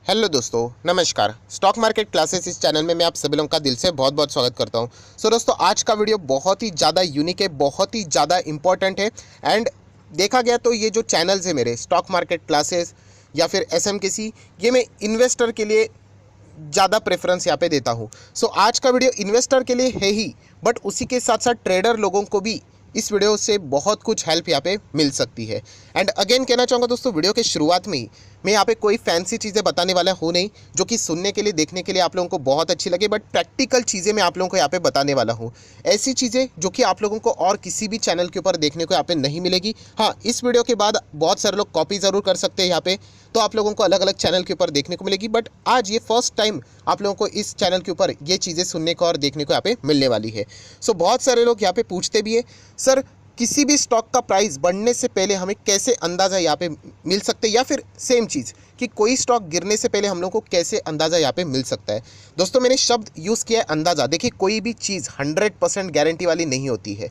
Hello दोस्तों, नमस्कार। Stock market classes इस चैनल में मैं आप सभी लोगों का दिल से बहुत बहुत स्वागत करता हूं। सो दोस्तों, आज का वीडियो बहुत ही ज़्यादा यूनिक है, बहुत ही ज़्यादा इंपॉर्टेंट है। एंड देखा गया तो ये जो चैनल्स है मेरे, स्टॉक मार्केट क्लासेस या फिर एसएमकेसी, ये मैं इन्वेस्टर के लिए ज़्यादा प्रेफरेंस यहाँ पे देता हूँ। सो आज का वीडियो इन्वेस्टर के लिए है ही, बट उसी के साथ साथ ट्रेडर लोगों को भी इस वीडियो से बहुत कुछ हेल्प यहाँ पे मिल सकती है। एंड अगेन कहना चाहूँगा दोस्तों, वीडियो के शुरुआत में ही मैं यहाँ पे कोई फैंसी चीज़ें बताने वाला हूँ नहीं, जो कि सुनने के लिए देखने के लिए आप लोगों को बहुत अच्छी लगे, बट प्रैक्टिकल चीज़ें मैं आप लोगों को यहाँ पे बताने वाला हूँ। ऐसी चीज़ें जो कि आप लोगों को और किसी भी चैनल के ऊपर देखने को यहाँ पे नहीं मिलेगी। हाँ, इस वीडियो के बाद बहुत सारे लोग कॉपी ज़रूर कर सकते हैं यहाँ पे, तो आप लोगों को अलग अलग चैनल के ऊपर देखने को मिलेगी, बट आज ये फर्स्ट टाइम आप लोगों को इस चैनल के ऊपर ये चीज़ें सुनने को और देखने को यहाँ पे मिलने वाली है। सो बहुत सारे लोग यहाँ पे पूछते भी है, सर किसी भी स्टॉक का प्राइस बढ़ने से पहले हमें कैसे अंदाज़ा यहाँ पे मिल सकते है, या फिर सेम चीज़ कि कोई स्टॉक गिरने से पहले हम लोग को कैसे अंदाज़ा यहाँ पे मिल सकता है। दोस्तों, मैंने शब्द यूज़ किया है अंदाज़ा। देखिए, कोई भी चीज़ 100% गारंटी वाली नहीं होती है।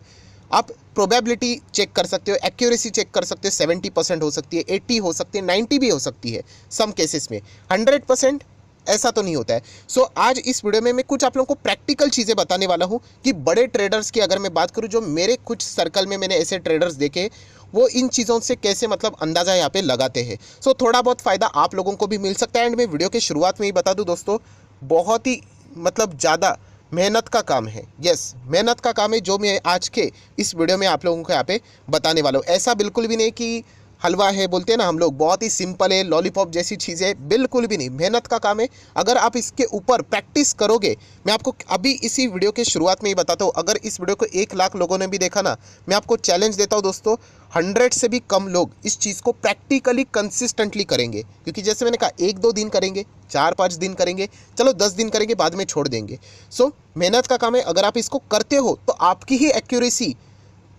आप प्रोबेबिलिटी चेक कर सकते हो, एक्यूरेसी चेक कर सकते हो, 70% हो सकती है, 80 हो सकती है, 90 भी हो सकती है सम केसेस में। 100% ऐसा तो नहीं होता है। सो आज इस वीडियो में मैं कुछ आप लोगों को प्रैक्टिकल चीज़ें बताने वाला हूँ कि बड़े ट्रेडर्स की अगर मैं बात करूँ, जो मेरे कुछ सर्कल में मैंने ऐसे ट्रेडर्स देखे, वो इन चीज़ों से कैसे मतलब अंदाज़ा यहाँ पे लगाते हैं। सो थोड़ा बहुत फ़ायदा आप लोगों को भी मिल सकता है। एंड मैं वीडियो के शुरुआत में ही बता दूँ दोस्तों, बहुत ही मतलब ज़्यादा मेहनत का काम है। यस, मेहनत का काम है जो मैं आज के इस वीडियो में आप लोगों को यहाँ पे बताने वाला हूँ। ऐसा बिल्कुल भी नहीं कि हलवा है बोलते हैं ना हम लोग, बहुत ही सिंपल है, लॉलीपॉप जैसी चीज़ें, बिल्कुल भी नहीं। मेहनत का काम है। अगर आप इसके ऊपर प्रैक्टिस करोगे, मैं आपको अभी इसी वीडियो के शुरुआत में ही बताता हूँ, अगर इस वीडियो को 1 लाख लोगों ने भी देखा ना, मैं आपको चैलेंज देता हूँ दोस्तों, 100 से भी कम लोग इस चीज़ को प्रैक्टिकली कंसिस्टेंटली करेंगे। क्योंकि जैसे मैंने कहा, 1-2 दिन करेंगे, 4-5 दिन करेंगे, चलो 10 दिन करेंगे, बाद में छोड़ देंगे। सो मेहनत का काम है। अगर आप इसको करते हो तो आपकी ही एक्यूरेसी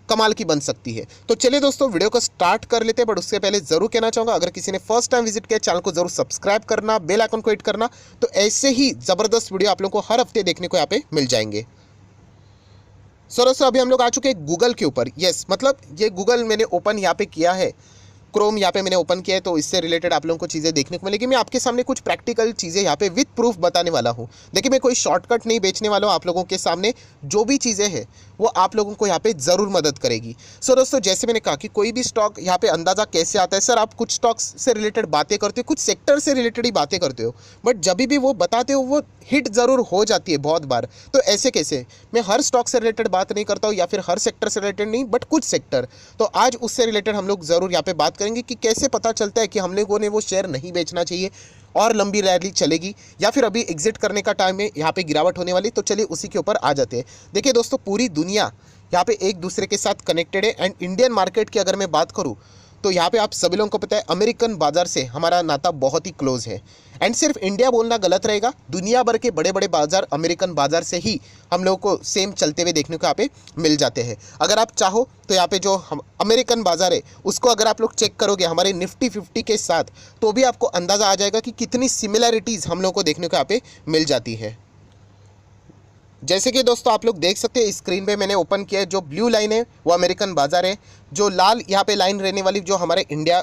कमाल की बन सकती है। तो चलिए दोस्तों, वीडियो को स्टार्ट कर लेते हैं। बट उससे पहले जरूर कहना चाहूँगा, अगर किसी ने फर्स्ट टाइम विजिट किया, चैनल को जरूर सब्सक्राइब करना, बेल आइकन को हिट करना, तो ऐसे ही ज़बरदस्त वीडियो आप लोगों को हर हफ्ते देखने को यहाँ पे मिल जाएंगे। सो दोस्तों, अभी हम लोग आ चुके हैं गूगल के ऊपर। यस, मतलब ये गूगल मैंने ओपन यहाँ पे किया है, क्रोम यहाँ पे मैंने ओपन किया है, तो इससे रिलेटेड आप लोगों को चीज़ें देखने को मिलेगी। मैं आपके सामने कुछ प्रैक्टिकल चीज़ें यहाँ पे विद प्रूफ बताने वाला हूँ। देखिए, मैं कोई शॉर्टकट नहीं बेचने वाला हूँ आप लोगों के सामने। जो भी चीज़ें हैं वो आप लोगों को यहाँ पे ज़रूर मदद करेगी। सो दोस्तों, जैसे मैंने कहा कि कोई भी स्टॉक यहाँ पे अंदाज़ा कैसे आता है। सर, आप कुछ स्टॉक्स से रिलेटेड बातें करते हो, कुछ सेक्टर से रिलेटेड ही बातें करते हो, बट जब भी वो बताते हो वो हिट ज़रूर हो जाती है बहुत बार। तो ऐसे कैसे? मैं हर स्टॉक से रिलेटेड बात नहीं करता हूँ, या फिर हर सेक्टर से रिलेटेड नहीं, बट कुछ सेक्टर। तो आज उससे रिलेटेड हम लोग ज़रूर यहाँ पे बात करेंगे कि कैसे पता चलता है कि हम लोगों ने वो शेयर नहीं बेचना चाहिए और लंबी रैली चलेगी, या फिर अभी एग्जिट करने का टाइम है, यहाँ पे गिरावट होने वाली। तो चलिए उसी के ऊपर आ जाते हैं। देखिए दोस्तों, पूरी दुनिया यहाँ पे एक दूसरे के साथ कनेक्टेड है। एंड इंडियन मार्केट की अगर मैं बात करूँ, तो यहाँ पे आप सभी लोगों को पता है, अमेरिकन बाजार से हमारा नाता बहुत ही क्लोज है। एंड सिर्फ इंडिया बोलना गलत रहेगा, दुनिया भर के बड़े बड़े बाजार अमेरिकन बाजार से ही हम लोगों को सेम चलते हुए देखने को यहाँ पे मिल जाते हैं। अगर आप चाहो तो यहाँ पे जो हम अमेरिकन बाजार है, उसको अगर आप लोग चेक करोगे हमारे निफ्टी 50 के साथ, तो भी आपको अंदाज़ा आ जाएगा कि कितनी सिमिलैरिटीज़ हम लोग को देखने को यहाँ पे मिल जाती है। जैसे कि दोस्तों आप लोग देख सकते हैं, स्क्रीन पे मैंने ओपन किया है, जो ब्लू लाइन है वो अमेरिकन बाजार है, जो लाल यहाँ पे लाइन रहने वाली जो हमारे इंडिया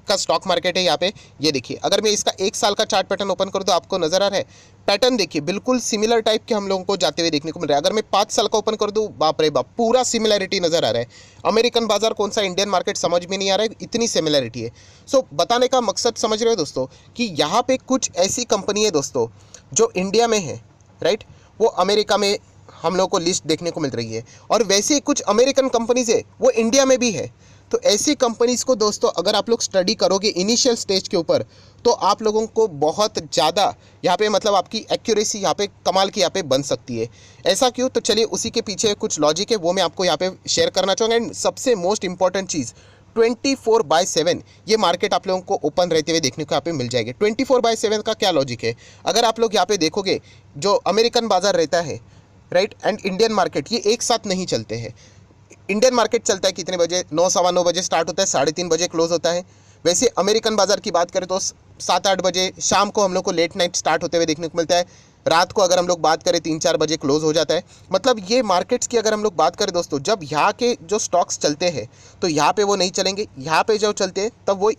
का स्टॉक मार्केट है यहाँ पे। ये देखिए, अगर मैं इसका 1 साल का चार्ट पैटर्न ओपन करूँ तो आपको नजर आ रहा है, पैटर्न देखिए बिल्कुल सिमिलर टाइप के हम लोगों को जाते हुए देखने को मिल रहा है। अगर मैं 5 साल का ओपन कर दूँ, बाप रे बाप, पूरा सिमिलैरिटी नजर आ रहा है। अमेरिकन बाजार कौन सा, इंडियन मार्केट समझ में नहीं आ रहा है, इतनी सिमिलैरिटी है। सो बताने का मकसद समझ रहे हो दोस्तों, कि यहाँ पे कुछ ऐसी कंपनी है दोस्तों जो इंडिया में है, राइट, वो अमेरिका में हम लोग को लिस्ट देखने को मिल रही है, और वैसे ही कुछ अमेरिकन कंपनीज है वो इंडिया में भी है। तो ऐसी कंपनीज को दोस्तों अगर आप लोग स्टडी करोगे इनिशियल स्टेज के ऊपर, तो आप लोगों को बहुत ज़्यादा यहाँ पे मतलब आपकी एक्यूरेसी यहाँ पे कमाल की यहाँ पे बन सकती है। ऐसा क्यों? तो चलिए उसी के पीछे कुछ लॉजिक है, वो मैं आपको यहाँ पे शेयर करना चाहूँगा। एंड सबसे मोस्ट इंपॉर्टेंट चीज़, 24/7 ये मार्केट आप लोगों को ओपन रहते हुए देखने को यहाँ पे मिल जाएगी। 24/7 का क्या लॉजिक है? अगर आप लोग यहाँ पे देखोगे, जो अमेरिकन बाजार रहता है, राइट, एंड इंडियन मार्केट, ये एक साथ नहीं चलते हैं। इंडियन मार्केट चलता है कितने बजे? 9, सवा 9 बजे स्टार्ट होता है, 3:30 बजे क्लोज होता है। वैसे अमेरिकन बाजार की बात करें तो 7-8 बजे शाम को हम लोग को लेट नाइट स्टार्ट होते हुए देखने को मिलता है। रात को अगर हम लोग बात करें 3-4 बजे क्लोज हो जाता है। मतलब ये मार्केट्स की अगर हम लोग बात करें दोस्तों, जब यहाँ के जो स्टॉक्स चलते हैं तो यहाँ पे वो नहीं चलेंगे, यहाँ पे जो चलते हैं तब वो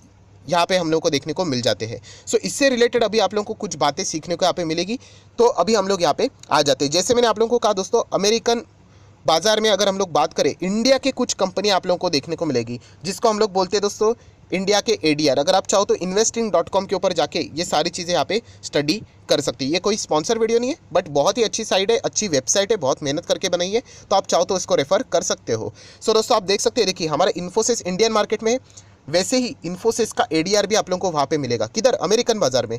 यहाँ पे हम लोग को देखने को मिल जाते हैं। सो इससे रिलेटेड अभी आप लोगों को कुछ बातें सीखने को यहाँ पे मिलेगी। तो अभी हम लोग यहाँ पे आ जाते हैं। जैसे मैंने आप लोगों को कहा दोस्तों, अमेरिकन बाजार में अगर हम लोग बात करें, इंडिया के कुछ कंपनी आप लोगों को देखने को मिलेगी, जिसको हम लोग बोलते हैं दोस्तों इंडिया के एडीआर। अगर आप चाहो तो investing.com के ऊपर जाके ये सारी चीज़ें यहाँ पे स्टडी कर सकती है। ये कोई स्पॉन्सर वीडियो नहीं है, बट बहुत ही अच्छी साइट है, अच्छी वेबसाइट है, बहुत मेहनत करके बनाई है, तो आप चाहो तो इसको रेफर कर सकते हो। सो दोस्तों आप देख सकते हैं, देखिए हमारा इन्फोसिस इंडियन मार्केट में है, वैसे ही इन्फोसिस का एडीआर भी आप लोगों को वहाँ पे मिलेगा। किधर? अमेरिकन बाजार में।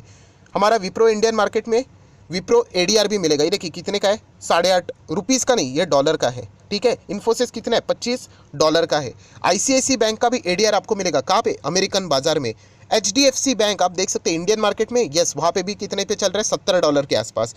हमारा विप्रो इंडियन मार्केट में विप्रो एडीआर भी मिलेगा। ये देखिए कितने का है, 8.5 रुपीज़ का नहीं, ये डॉलर का है, ठीक है। इन्फोसिस कितना है, $25 का है। आईसीआईसी बैंक का भी एडीआर आपको मिलेगा, कहाँ पे? अमेरिकन बाजार में। एचडीएफसी बैंक आप देख सकते हैं इंडियन मार्केट में, यस वहाँ पे भी कितने पे चल रहा है, $70 के आसपास।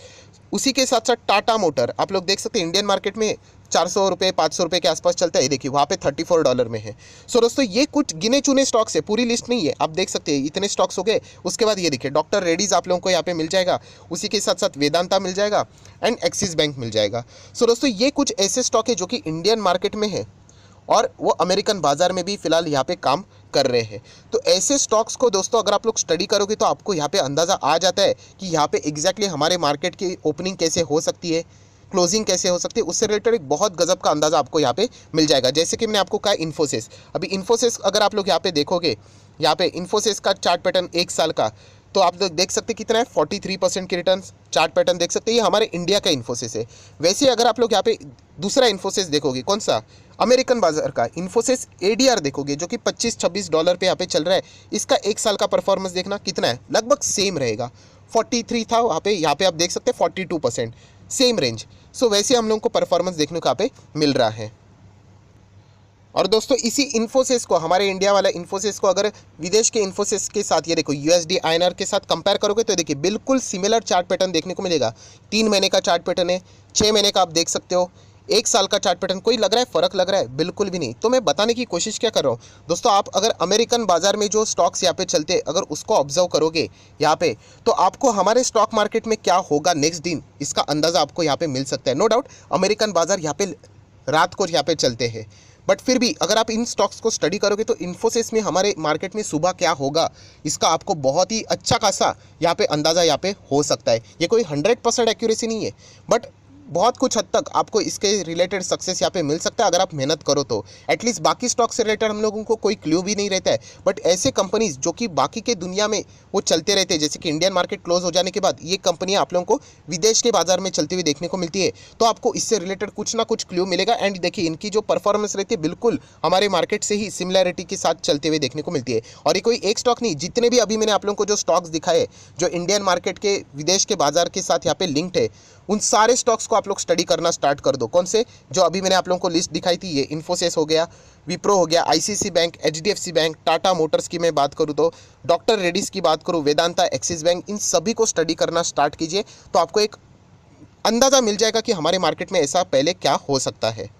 उसी के साथ साथ टाटा मोटर आप लोग देख सकते हैं इंडियन मार्केट में 400 रुपये 500 रुपये के आसपास चलता है। देखिए वहाँ पे $34 में है। सो दोस्तों ये कुछ गिने चुने स्टॉक्स है, पूरी लिस्ट नहीं है। आप देख सकते हैं इतने स्टॉक्स हो गए। उसके बाद ये देखिए डॉक्टर रेड्डीज़ आप लोगों को यहाँ पे मिल जाएगा, उसी के साथ साथ वेदांता मिल जाएगा एंड एक्सिस बैंक मिल जाएगा। सो दोस्तों ये कुछ ऐसे स्टॉक है जो कि इंडियन मार्केट में है और वो अमेरिकन बाजार में भी फिलहाल यहाँ पे काम कर रहे हैं। तो ऐसे स्टॉक्स को दोस्तों अगर आप लोग स्टडी करोगे तो आपको यहाँ पे अंदाज़ा आ जाता है कि यहाँ पे एग्जैक्टली हमारे मार्केट की ओपनिंग कैसे हो सकती है, क्लोजिंग कैसे हो सकती है, उससे रिलेटेड एक बहुत गजब का अंदाज़ा आपको यहाँ पे मिल जाएगा। जैसे कि मैंने आपको कहा इन्फोसिस, अभी इन्फोसिस अगर आप लोग यहाँ पे देखोगे, यहाँ पे इन्फोसिस का चार्ट पैटर्न 1 साल का, तो आप लोग देख सकते हैं कितना है, 43% की रिटर्न चार्ट पैटर्न देख सकते हैं। ये हमारे इंडिया का इन्फोसिस है। वैसे अगर आप लोग यहाँ पे दूसरा इन्फोसिस देखोगे, कौन सा? अमेरिकन बाजार का इन्फोसिस एडीआर देखोगे, जो कि $25-26 पे यहाँ पे चल रहा है। इसका 1 साल का परफॉर्मेंस देखना कितना है, लगभग सेम रहेगा। 43 था वहाँ पे, यहाँ पे आप देख सकते हैं 42%, सेम रेंज। सो वैसे हम लोगों को परफॉर्मेंस देखने को यहाँ पे मिल रहा है। और दोस्तों इसी इन्फोसिस को, हमारे इंडिया वाला इन्फोसिस को अगर विदेश के इन्फोसिस के साथ, ये देखो यूएसडी आईएनआर के साथ कंपेयर करोगे तो देखिए बिल्कुल सिमिलर चार्ट पैटर्न देखने को मिलेगा। 3 महीने का चार्ट पैटर्न है, 6 महीने का आप देख सकते हो, 1 साल का चार्ट पैटर्न। कोई लग रहा है फ़र्क लग रहा है? बिल्कुल भी नहीं। तो मैं बताने की कोशिश क्या कर रहा हूँ दोस्तों, आप अगर अमेरिकन बाजार में जो स्टॉक्स यहाँ पे चलते, अगर उसको ऑब्जर्व करोगे यहाँ पे, तो आपको हमारे स्टॉक मार्केट में क्या होगा नेक्स्ट दिन, इसका अंदाज़ा आपको यहाँ पे मिल सकता है। नो डाउट अमेरिकन बाजार यहाँ पे रात को यहाँ पे चलते हैं, बट फिर भी अगर आप इन स्टॉक्स को स्टडी करोगे तो इन्फोसिस में हमारे मार्केट में सुबह क्या होगा, इसका आपको बहुत ही अच्छा खासा यहाँ पे अंदाज़ा यहाँ पे हो सकता है। ये कोई 100% एक्यूरेसी नहीं है, बट बहुत कुछ हद तक आपको इसके रिलेटेड सक्सेस यहाँ पे मिल सकता है अगर आप मेहनत करो तो। एटलीस्ट बाकी स्टॉक से रिलेटेड हम लोगों को कोई क्लू भी नहीं रहता है, बट ऐसे कंपनीज जो कि बाकी के दुनिया में वो चलते रहते हैं, जैसे कि इंडियन मार्केट क्लोज हो जाने के बाद ये कंपनियां आप लोगों को विदेश के बाजार में चलती हुई देखने को मिलती है, तो आपको इससे रिलेटेड कुछ ना कुछ क्लू मिलेगा। एंड देखिए इनकी जो परफॉर्मेंस रहती है बिल्कुल हमारे मार्केट से ही सिमिलैरिटी के साथ चलते हुए देखने को मिलती है। और ये कोई एक स्टॉक नहीं, जितने भी अभी मैंने आप लोगों को जो स्टॉक्स दिखाए जो इंडियन मार्केट के विदेश के बाजार के साथ यहाँ पे लिंक्ड है, उन सारे स्टॉक्स को आप लोग स्टडी करना स्टार्ट कर दो। कौन से? जो अभी मैंने आप लोगों को लिस्ट दिखाई थी, ये इन्फोसिस हो गया, विप्रो हो गया, ICICI bank, HDFC bank, Tata Motors की मैं बात करूँ तो, डॉक्टर रेड्डीज़ की बात करूँ, वेदांता, एक्सिस बैंक, इन सभी को स्टडी करना स्टार्ट कीजिए तो आपको एक अंदाज़ा मिल जाएगा कि हमारे मार्केट में ऐसा पहले क्या हो सकता है।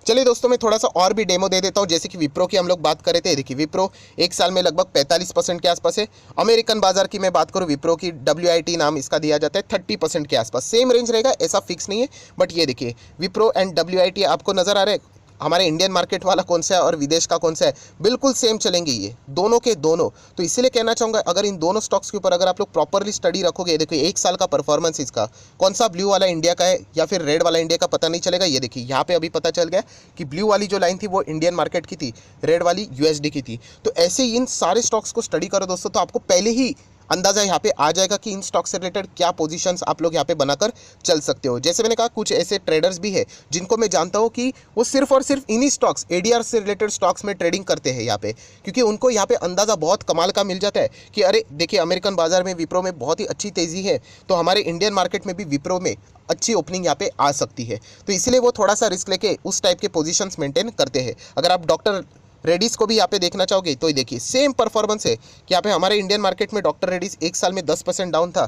चलिए दोस्तों मैं थोड़ा सा और भी डेमो दे देता हूँ। जैसे कि विप्रो की हम लोग बात कर रहे थे, देखिए विप्रो 1 साल में लगभग 45% के आसपास है। अमेरिकन बाजार की मैं बात करूँ, विप्रो की WIT नाम इसका दिया जाता है, 30% के आसपास। सेम रेंज रहेगा, ऐसा फिक्स नहीं है, बट ये देखिए विप्रो एंड WIT आपको नज़र आ रहा है। हमारे इंडियन मार्केट वाला कौन सा है और विदेश का कौन सा है, बिल्कुल सेम चलेंगे ये दोनों के दोनों। तो इसलिए कहना चाहूँगा अगर इन दोनों स्टॉक्स के ऊपर अगर आप लोग प्रॉपरली स्टडी रखोगे, देखिए 1 साल का परफॉर्मेंस इसका कौन सा, ब्लू वाला इंडिया का है या फिर रेड वाला इंडिया का, पता नहीं चलेगा। ये देखिए यहाँ पे अभी पता चल गया कि ब्लू वाली जो लाइन थी वो इंडियन मार्केट की थी, रेड वाली USD की थी। तो ऐसे ही इन सारे स्टॉक्स को स्टडी करो दोस्तों, तो आपको पहले ही अंदाज़ा यहाँ पे आ जाएगा कि इन स्टॉक से रिलेटेड क्या पोजीशंस आप लोग यहाँ पे बनाकर चल सकते हो। जैसे मैंने कहा कुछ ऐसे ट्रेडर्स भी है जिनको मैं जानता हूँ कि वो सिर्फ और सिर्फ इन्हीं स्टॉक्स, ADR से रिलेटेड स्टॉक्स में ट्रेडिंग करते हैं यहाँ पे, क्योंकि उनको यहाँ पे अंदाज़ा बहुत कमाल का मिल जाता है कि अरे देखिए अमेरिकन बाजार में विप्रो में बहुत ही अच्छी तेज़ी है, तो हमारे इंडियन मार्केट में भी विप्रो में अच्छी ओपनिंग यहाँ पे आ सकती है। तो इसलिए वो थोड़ा सा रिस्क लेके उस टाइप के पोजीशंस मेंटेन करते हैं। अगर आप डॉक्टर रेड्डीज़ को भी यहाँ पे देखना चाहोगे तो देखिए सेम परफॉर्मेंस है कि यहाँ पे हमारे इंडियन मार्केट में डॉक्टर रेड्डीज़ 1 साल में 10% डाउन था,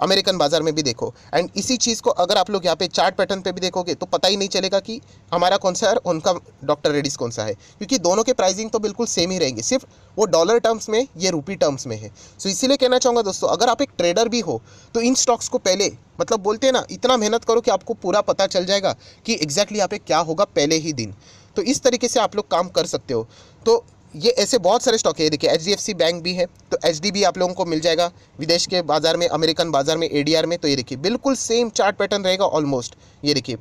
अमेरिकन बाजार में भी देखो। एंड इसी चीज़ को अगर आप लोग यहाँ पे चार्ट पैटर्न पे भी देखोगे तो पता ही नहीं चलेगा कि हमारा कौन सा है और उनका डॉक्टर रेड्डीज़ कौन सा है, क्योंकि दोनों के प्राइसिंग तो बिल्कुल सेम ही रहेंगे, सिर्फ वो डॉलर टर्म्स में, ये रूपी टर्म्स में है। सो इसीलिए कहना चाहूँगा दोस्तों, अगर आप एक ट्रेडर भी हो तो इन स्टॉक्स को पहले, मतलब बोलते हैं ना, इतना मेहनत करो कि आपको पूरा पता चल जाएगा कि एग्जैक्टली यहाँ पे क्या होगा पहले ही दिन। तो इस तरीके से आप लोग काम कर सकते हो। तो ये ऐसे बहुत सारे स्टॉक है। ये देखिए HDFC बैंक भी है, तो HD भी आप लोगों को मिल जाएगा विदेश के बाजार में, अमेरिकन बाजार में, ADR में। तो ये देखिए बिल्कुल सेम चार्ट पैटर्न रहेगा ऑलमोस्ट। ये देखिए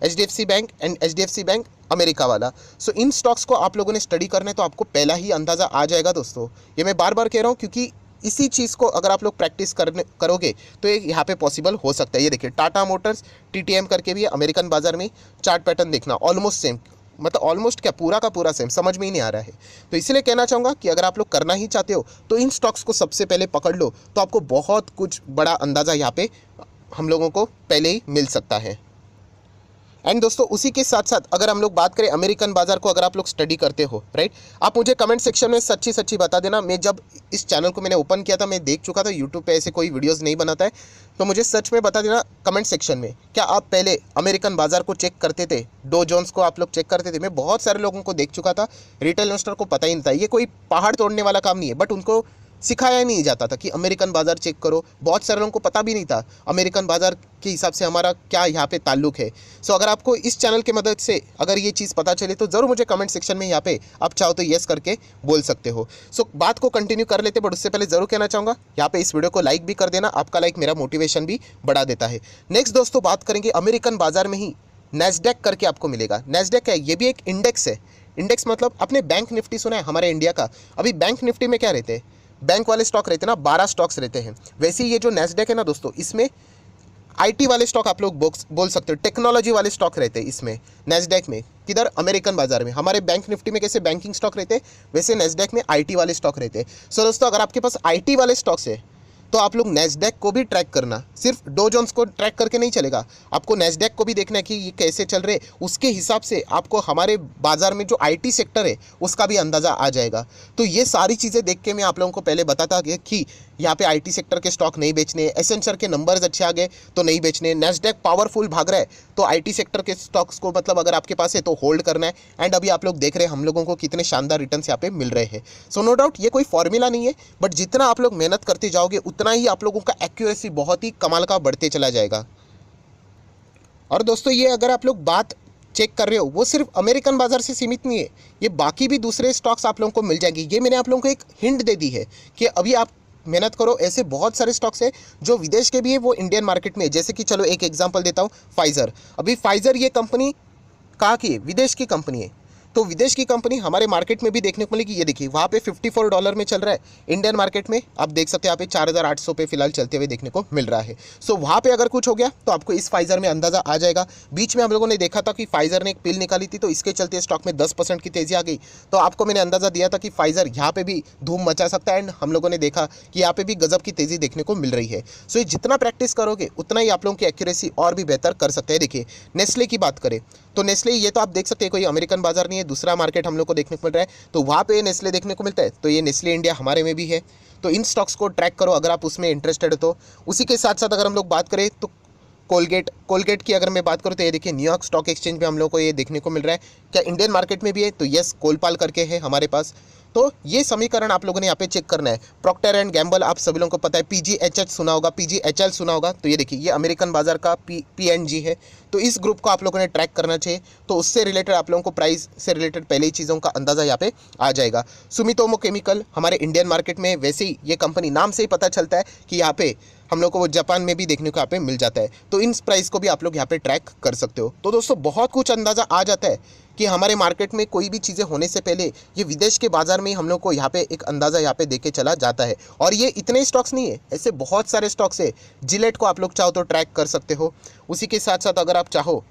HDFC bank and HDFC bank America वाला। सो इन स्टॉक्स को आप लोगों ने स्टडी करना है तो आपको पहला ही अंदाज़ा आ जाएगा दोस्तों। ये मैं बार बार कह रहा हूँ क्योंकि इसी चीज़ को अगर आप लोग प्रैक्टिस करोगे तो ये यहाँ पे पॉसिबल हो सकता है। ये देखिए टाटा मोटर्स TTM करके भी है अमेरिकन बाजार में, चार्ट पैटर्न देखना ऑलमोस्ट सेम, मतलब ऑलमोस्ट क्या पूरा का पूरा सेम, समझ में ही नहीं आ रहा है। तो इसलिए कहना चाहूँगा कि अगर आप लोग करना ही चाहते हो तो इन स्टॉक्स को सबसे पहले पकड़ लो, तो आपको बहुत कुछ बड़ा अंदाज़ा यहाँ पे हम लोगों को पहले ही मिल सकता है। एंड दोस्तों उसी के साथ साथ अगर हम लोग बात करें अमेरिकन बाजार को, अगर आप लोग स्टडी करते हो राइट, आप मुझे कमेंट सेक्शन में सच्ची सच्ची बता देना। मैं जब इस चैनल को मैंने ओपन किया था मैं देख चुका था यूट्यूब पे ऐसे कोई वीडियोस नहीं बनाता है, तो मुझे सच में बता देना कमेंट सेक्शन में, क्या आप पहले अमेरिकन बाजार को चेक करते थे, डो जोन्स को आप लोग चेक करते थे? मैं बहुत सारे लोगों को देख चुका था, रिटेल इन्वेस्टर को पता ही नहीं था। ये कोई पहाड़ तोड़ने वाला काम नहीं है, बट उनको सिखाया नहीं जाता था कि अमेरिकन बाज़ार चेक करो। बहुत सारे लोगों को पता भी नहीं था अमेरिकन बाज़ार के हिसाब से हमारा क्या यहाँ पे ताल्लुक है। सो अगर आपको इस चैनल की मदद से अगर ये चीज़ पता चले तो ज़रूर मुझे कमेंट सेक्शन में यहाँ पे आप चाहो तो येस करके बोल सकते हो। सो बात को कंटिन्यू कर लेते, बट उससे पहले ज़रूर कहना चाहूँगा यहाँ पे इस वीडियो को लाइक भी कर देना, आपका लाइक मेरा मोटिवेशन भी बढ़ा देता है। नेक्स्ट दोस्तों बात करेंगे अमेरिकन बाज़ार में ही नैस्डैक करके आपको मिलेगा। नैस्डैक है, ये भी एक इंडेक्स है। इंडेक्स मतलब अपने बैंक निफ्टी सुना है हमारे इंडिया का, अभी बैंक निफ्टी में क्या रहते हैं, बैंक वाले स्टॉक रहते हैं ना, 12 स्टॉक्स रहते हैं। वैसे ही ये जो नैस्डैक है ना दोस्तों, इसमें IT वाले स्टॉक आप लोग बोल सकते हो, टेक्नोलॉजी वाले स्टॉक रहते हैं इसमें नैस्डैक में। किधर? अमेरिकन बाजार में। हमारे बैंक निफ्टी में कैसे बैंकिंग स्टॉक रहते हैं, वैसे नैस्डैक में IT वाले स्टॉक रहते हैं। सो दोस्तों अगर आपके पास IT वाले स्टॉक्स है तो आप लोग नैस्डैक को भी ट्रैक करना, सिर्फ डो जोन्स को ट्रैक करके नहीं चलेगा, आपको नैस्डैक को भी देखना है कि ये कैसे चल रहे। उसके हिसाब से आपको हमारे बाज़ार में जो IT सेक्टर है उसका भी अंदाज़ा आ जाएगा। तो ये सारी चीज़ें देख के मैं आप लोगों को पहले बताता कि यहाँ पे IT सेक्टर के स्टॉक नहीं बेचने, एसेंचर के नंबर्स अच्छे आ गए तो नहीं बेचने, नैस्डैक पावरफुल भाग रहा है तो IT सेक्टर के स्टॉक्स को मतलब अगर आपके पास है तो होल्ड करना है। एंड अभी आप लोग देख रहे हैं हम लोगों को कितने शानदार रिटर्न्स यहाँ पे मिल रहे हैं। सो नो डाउट ये कोई फॉर्मूला नहीं है, बट जितना आप लोग मेहनत करते जाओगे उतना ही आप लोगों का एक्यूरेसी बहुत ही कमाल का बढ़ते चला जाएगा। और दोस्तों ये अगर आप लोग बात चेक कर रहे हो वो सिर्फ अमेरिकन बाजार से सीमित नहीं है, ये बाकी भी दूसरे स्टॉक्स आप लोगों को मिल जाएंगे। ये मैंने आप लोगों को एक हिंट दे दी है कि अभी आप मेहनत करो, ऐसे बहुत सारे स्टॉक्स है जो विदेश के भी है वो इंडियन मार्केट में है। जैसे कि चलो एक एग्जांपल देता हूँ, फाइजर। अभी फाइजर ये कंपनी कहाँ की है? विदेश की कंपनी है। तो विदेश की कंपनी हमारे मार्केट में भी देखने को मिलेगी। ये देखिए वहाँ पे $54 में चल रहा है, इंडियन मार्केट में आप देख सकते हैं यहाँ पे 4800 पे फिलहाल चलते हुए देखने को मिल रहा है। सो वहाँ पे अगर कुछ हो गया तो आपको इस फाइजर में अंदाज़ा आ जाएगा। बीच में हम लोगों ने देखा था कि फाइजर ने एक पिल निकाली थी तो इसके चलते स्टॉक में 10% की तेज़ी आ गई, तो आपको मैंने अंदाज़ा दिया था कि फाइजर यहाँ पे भी धूम मचा सकता है। एंड हम लोगों ने देखा कि यहाँ पे भी गजब की तेज़ी देखने को मिल रही है। सो ये जितना प्रैक्टिस करोगे उतना ही आप लोगों की एक्यूरेसी और भी बेहतर कर सकते हैं। देखिए नेस्ले की बात करें तो नेस्ले ये तो आप देख सकते हैं कोई अमेरिकन बाजार नहीं है, दूसरा मार्केट हम लोग को देखने को मिल रहा है, तो वहाँ पे नेस्ले देखने को मिलता है। तो ये नेस्ले इंडिया हमारे में भी है, तो इन स्टॉक्स को ट्रैक करो अगर आप उसमें इंटरेस्टेड हो तो। उसी के साथ साथ अगर हम लोग बात करें तो कोलगेट की अगर मैं बात करूँ तो ये देखिए न्यूयॉर्क स्टॉक एक्सचेंज पे हम लोग को ये देखने को मिल रहा है। क्या इंडियन मार्केट में भी है? तो यस, कोलपाल करके है हमारे पास। तो ये समीकरण आप लोगों ने यहाँ पे चेक करना है। प्रॉक्टर एंड गैम्बल आप सभी लोगों को पता है, PGHH सुना होगा, PGHL सुना होगा। तो ये देखिए ये अमेरिकन बाजार का PNG है, तो इस ग्रुप को आप लोगों ने ट्रैक करना चाहिए। तो उससे रिलेटेड आप लोगों को प्राइस से रिलेटेड पहले ही चीज़ों का अंदाज़ा यहाँ पे आ जाएगा। सुमितोमो केमिकल हमारे इंडियन मार्केट में, वैसे ही ये कंपनी नाम से ही पता चलता है कि यहाँ पे हम लोग को वो जापान में भी देखने को यहाँ पे मिल जाता है। तो इन प्राइस को भी आप लोग यहाँ पे ट्रैक कर सकते हो। तो दोस्तों बहुत कुछ अंदाज़ा आ जाता है कि हमारे मार्केट में कोई भी चीज़ें होने से पहले ये विदेश के बाज़ार में ही हम लोग को यहाँ पे एक अंदाज़ा यहाँ पे देके चला जाता है। और ये इतने स्टॉक्स नहीं है, ऐसे बहुत सारे स्टॉक्स है। जिलेट को आप लोग चाहो तो ट्रैक कर सकते हो। उसी के साथ साथ अगर आप चाहो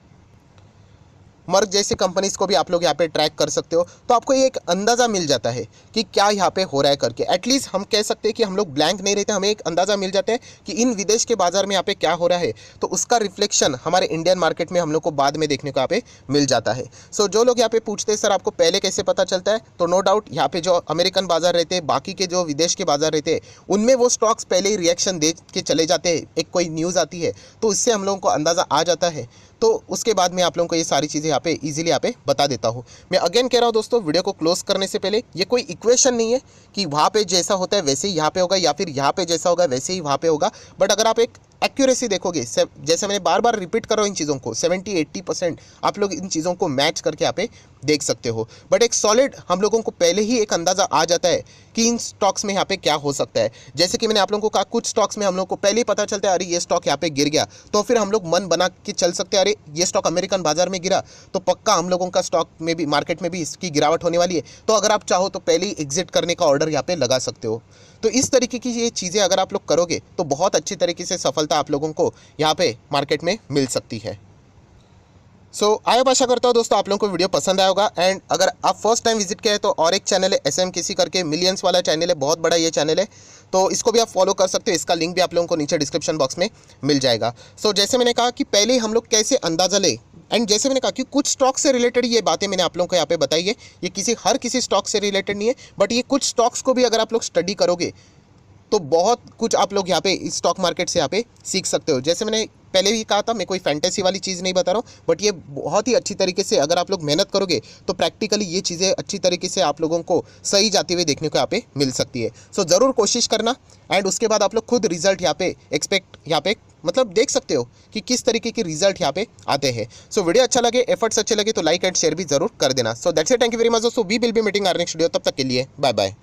मर्क जैसी कंपनीज़ को भी आप लोग यहाँ पे ट्रैक कर सकते हो। तो आपको ये एक अंदाज़ा मिल जाता है कि क्या यहाँ पे हो रहा है करके। एटलीस्ट हम कह सकते हैं कि हम लोग ब्लैंक नहीं रहते, हमें एक अंदाज़ा मिल जाता है कि इन विदेश के बाज़ार में यहाँ पे क्या हो रहा है। तो उसका रिफ्लेक्शन हमारे इंडियन मार्केट में हम लोग को बाद में देखने को यहाँ पे मिल जाता है। सो जो लोग यहाँ पे पूछते हैं सर आपको पहले कैसे पता चलता है, तो नो डाउट यहाँ पे जो अमेरिकन बाज़ार रहते हैं, बाकी के जो विदेश के बाज़ार रहते हैं, उनमें वो स्टॉक्स पहले ही रिएक्शन दे के चले जाते हैं। एक कोई न्यूज़ आती है तो उससे हम लोगों को अंदाज़ा आ जाता है। तो उसके बाद मैं आप लोगों को ये सारी चीज़ें यहाँ पे इजीली यहाँ पे बता देता हूँ। मैं अगेन कह रहा हूँ दोस्तों, वीडियो को क्लोज करने से पहले ये कोई इक्वेशन नहीं है कि वहाँ पे जैसा होता है वैसे ही यहाँ पे होगा, या फिर यहाँ पे जैसा होगा वैसे ही वहाँ पे होगा। बट अगर आप एक एक्यूरेसी देखोगे, जैसे मैंने बार बार रिपीट कर रहा हूँ इन चीज़ों को, 70-80% आप लोग इन चीज़ों को मैच करके यहाँ पे देख सकते हो। बट एक सॉलिड हम लोगों को पहले ही एक अंदाज़ा आ जाता है कि इन स्टॉक्स में यहाँ पे क्या हो सकता है। जैसे कि मैंने आप लोगों को कहा, कुछ स्टॉक्स में हम लोग को पहले ही पता चलता है अरे ये स्टॉक यहाँ पे गिर गया, तो फिर हम लोग मन बना के चल सकते हैं, अरे ये स्टॉक अमेरिकन बाजार में गिरा तो पक्का हम लोगों का स्टॉक में भी, मार्केट में भी इसकी गिरावट होने वाली है, तो अगर आप चाहो तो पहले ही एग्जिट करने का ऑर्डर यहाँ पे लगा सकते हो। तो इस तरीके की ये चीज़ें अगर आप लोग करोगे तो बहुत अच्छी तरीके से सफलता आप लोगों को यहाँ पे मार्केट में मिल सकती है। आई होप, आशा करता हूँ दोस्तों आप लोगों को वीडियो पसंद आया होगा। एंड अगर आप फर्स्ट टाइम विजिट किया है तो और एक चैनल है SMKC करके, मिलियंस वाला चैनल है, बहुत बड़ा ये चैनल है, तो इसको भी आप फॉलो कर सकते हो। इसका लिंक भी आप लोगों को नीचे डिस्क्रिप्शन बॉक्स में मिल जाएगा। जैसे मैंने कहा कि पहले हम लोग कैसे अंदाज़ा ले, एंड जैसे मैंने कहा कि कुछ स्टॉक से रिलेटेड ये बातें मैंने आप लोगों को यहाँ पे बताई है, ये हर किसी स्टॉक से रिलेटेड नहीं है, बट ये कुछ स्टॉक्स को भी अगर आप लोग स्टडी करोगे तो बहुत कुछ आप लोग यहाँ पे इस स्टॉक मार्केट से यहाँ पे सीख सकते हो। जैसे मैंने पहले भी कहा था, मैं कोई फैंटेसी वाली चीज़ नहीं बता रहा हूँ, बट ये बहुत ही अच्छी तरीके से अगर आप लोग मेहनत करोगे तो प्रैक्टिकली ये चीज़ें अच्छी तरीके से आप लोगों को सही जाती हुई देखने को यहाँ पे मिल सकती है। ज़रूर कोशिश करना, एंड उसके बाद आप लोग खुद रिजल्ट यहाँ पे यहाँ पे मतलब देख सकते हो कि किस तरीके के रिजल्ट यहाँ पे आते हैं। वीडियो अच्छा लगे, एफर्ट्स अच्छे लगे तो लाइक एंड शेयर भी जरूर कर देना। That's it, thank you very much. We will be meeting our next video, तब तक के लिए बाय बाय।